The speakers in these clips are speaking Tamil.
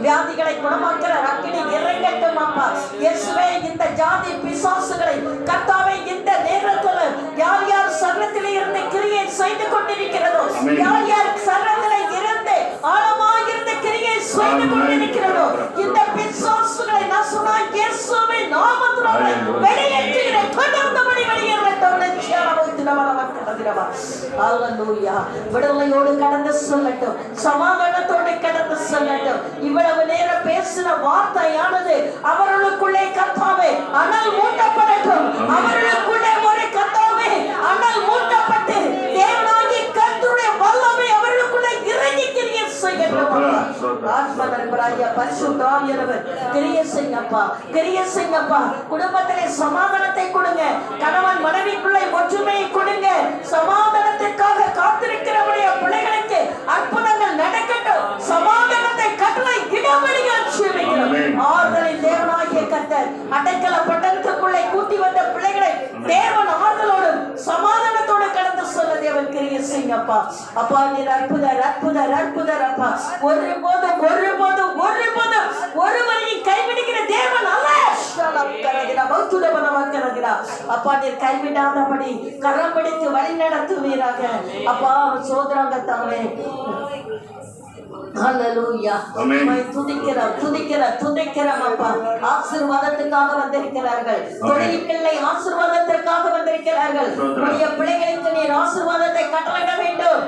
வியாதிகளை குணமாக்குற அக்கினி இறங்கட்டும் அப்பா. இயேசுவே, இந்த ஜாதி பிசாசுகளை கர்த்தாவே இந்த நேரத்தில் யார் யார் சரீரத்தில் இருந்து கிரியை செய்து கொண்டிருக்கிறதோ, யார் யார் சரீரத்தில் இருந்து ஆழமாக இருந்து கிரியை செய்து கொண்டிருக்கிறதோ, இந்த பிசாசுகளை நசுனாய் இயேசுவின் நாமத்தினாலே வெளியேற்றுகிறேன். தொடர்ந்தபடி வெளியேறட்டும். ஹல்லேலூயா. விடுதலையோடு கடந்து சொல்லட்டும், சமாதானத்தோடு கடந்து சொல்லட்டும். இவ்வளவு நேரம் பேசின வார்த்தையானது அவர்களுக்குள்ளே கர்த்தாவே அனல் மூட்டப்படட்டும். அவர்களுக்குள்ளே ஒரு கர்த்தாவே அனல் மூட்டப்பட்டு தேவனாகிய கர்த்தருடைய வல்லமை அவர்களுக்குள்ளே இறங்கி கிரியை செய்யட்டும். ஆத்மதன்பராகிய பரிசுத்த ஆவியானவர் கிரியை செய்யப்பா, கிரியை செய்யப்பா. குடும்பத்திலே சமாதானத்தை கொடுங்க. கணவன் மனைவிக்குள்ளே ஒற்றுமையை கொடுங்க. சமாதானத்திற்காக காத்திருக்கிறவருடைய பிள்ளைகளுக்கு அற்புதங்கள் நடக்கட்டும். சமாதானத்தை கட்டளை இடபடியால் சேவிக்கிறோம். ஆறுதலின் தேவனாகிய கர்த்தர் அடைக்கல பட்டணத்துக்குள்ளே கூட்டி வந்த பிள்ளைகளை தேவன் ஆறுதலோடும் சமாதானத்தோடு கடந்து சொல்ல தேவன் கிரியை செய்யப்பா. அப்பா, நீர் அற்புதர் அற்புதர் அற்புதர் அப்பா. ஒருபோதும் ஒருபோதும் ஒருபோதும் ஒருவரையும் கைவிடுகிற தேவன் அல்ல. அப்பா, நீர் கைவிடாதபடி கரம் பிடித்து வழி நடத்துவீராக அப்பா. சோதராங்கத்தாவே ஹல்லேலூயா. துதிக்கிறோம் அப்பா. ஆசீர்வாதத்துக்காக வந்திருக்கிறார்கள். தொழில்களை ஆசீர்வாதத்திற்காக வந்திருக்கிறார்கள். உடைய பிள்ளைகளுக்கு நீர் ஆசீர்வாதத்தை கட்டளையிட வேண்டும்.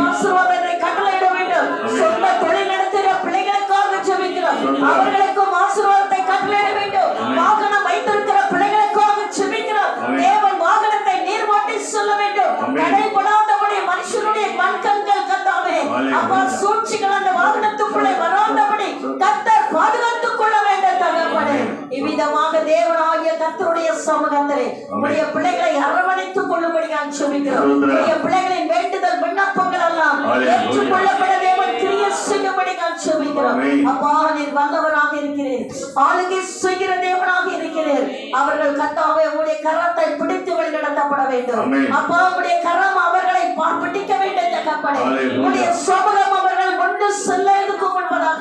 ஆசீர்வாதத்தை கட்டளையிட வேண்டும். சொந்த தொழில் நடத்துகிற பிள்ளைகளுக்காக ஜெபிக்கிறோம். அவர்களுக்கும் ஆசீர்வாதத்தை கட்டளையிட வேண்டும். வாகனம் வைத்திருக்கிற பிள்ளைகளுக்காக ஜெபிக்கிறோம். தேவன் வாகனத்தை நீர்மாட்டி சொல்ல வேண்டும். தடைபடாதபடி மனுஷனுடைய கண்கள் கத்தாவே அப்பா சூழ்ச்சிகள் அந்த வாகனத்துக்குள்ளே வராதபடி கர்த்தர் பாதுகாத்துக் கொள்ள வேண்டும் தகப்பனே. இவ்விதமாக தேவனாகிய கர்த்தருடைய சமூகத்திலே உடைய பிள்ளைகளை அரவணைத்துக் கொள்ளும்படி நான் ஜெபிக்கிறோம். உடைய பிள்ளைகளின் வேண்டுதல் விண்ணப்பங்கள் எல்லாம் ஏற்றுக்கொள்ளப்பட தேவன் கிரியை செய்யும்படி நான் ஜெபிக்கிறோம். அப்பா, நீர் வல்லவராக இருக்கிறீர். ஆளுகை செய்கிற தேவனாக இருக்கிறீர். அவர்கள் கர்த்தாவே உடைய கரத்தை பிடித்து வழி நடத்தப்பட வேண்டும். அப்பா, உடைய கரம் அவர்களை பிடிக்க வேண்டும் தகப்பனே. உடைய சமூகம் அவர்கள் முன்னே செல்ல எதுக்கு முன்பதாக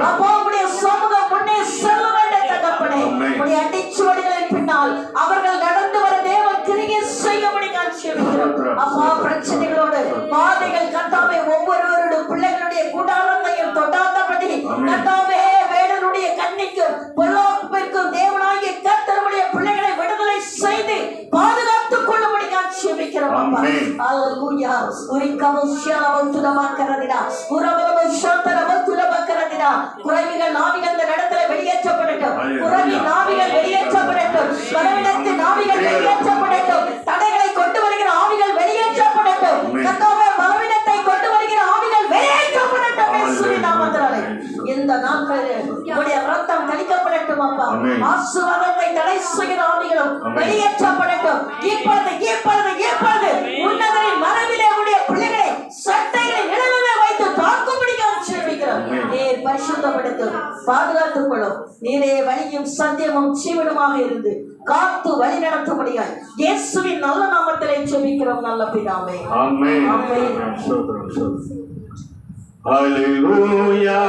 அப்பா உடைய சமூகம் முன்னே செல்ல வேண்டும் தகப்பனே. உடைய அடிச்சுவடிகளின் பின்னால் அவர்கள் நடந்து வர தேவன் கிரியை செய்யும்படி நான் ஜெபிக்கிறோம். அப்பா, பிரச்சனைகளோடு பாதைகள் கர்த்தாவே ஒவ்வொருவருடைய பிள்ளைகளுடைய கூடாரத்தையும் தொடாதபடி கர்த்தாவே வேடனுடைய கண்ணிக்கும் பொல்லாப்பிற்கும் தேவனாகிய கர்த்தருடைய பிள்ளைகளை விடுதலை செய்து பாதுகாத்துக் கொள்ளும்படி நான் ஜெபிக்கிறோம். ஹல்லேலூயா. குறைவிகள் நாவிகள் இந்த இடத்துல வெளியேற்றப்படட்டும். குறைவி நாவிகள் வெளியேற்றப்படட்டும். பலவிடத்து நாவிகள் வெளியேற்றப்படட்டும். தடைகளை கொண்டு வருகிற ஆவிகள் வெளியேற்றப்படட்டும். கர்த்தாவே, பலவிடத்தை கொண்டு வருகிற ஆவிகள் வெளியேற்றப்படட்டும். இயேசுவின் நாமத்தினாலே இந்த நாட்களில் உடைய ரத்தம் தெளிக்கப்படட்டும் அப்பா. ஆசீர்வாதத்தை தடை செய்கிற ஆவிகளும் வெளியேற்றப்படட்டும். இப்பொழுது இப்பொழுது இப்பொழுது உன்னதரின் மறைவிலே உடைய பிள்ளைகளை சட்டைகளை நிழலிலே வைத்து தாக்கும்படி நான் ஜெபிக்கிறோம். நீர் பரிசுத்தப்படுத்தும், பாதுகாத்துக் கொள்ளும். நீரே வழியும் சத்தியமும் ஜீவனுமாக இருந்து காத்து வழி நடத்தும்படியாய் இயேசுவின் நல்ல நாமத்திலே ஜெபிக்கிறோம் நல்ல பிதாவே. ஆமென். ஆமென். Hallelujah.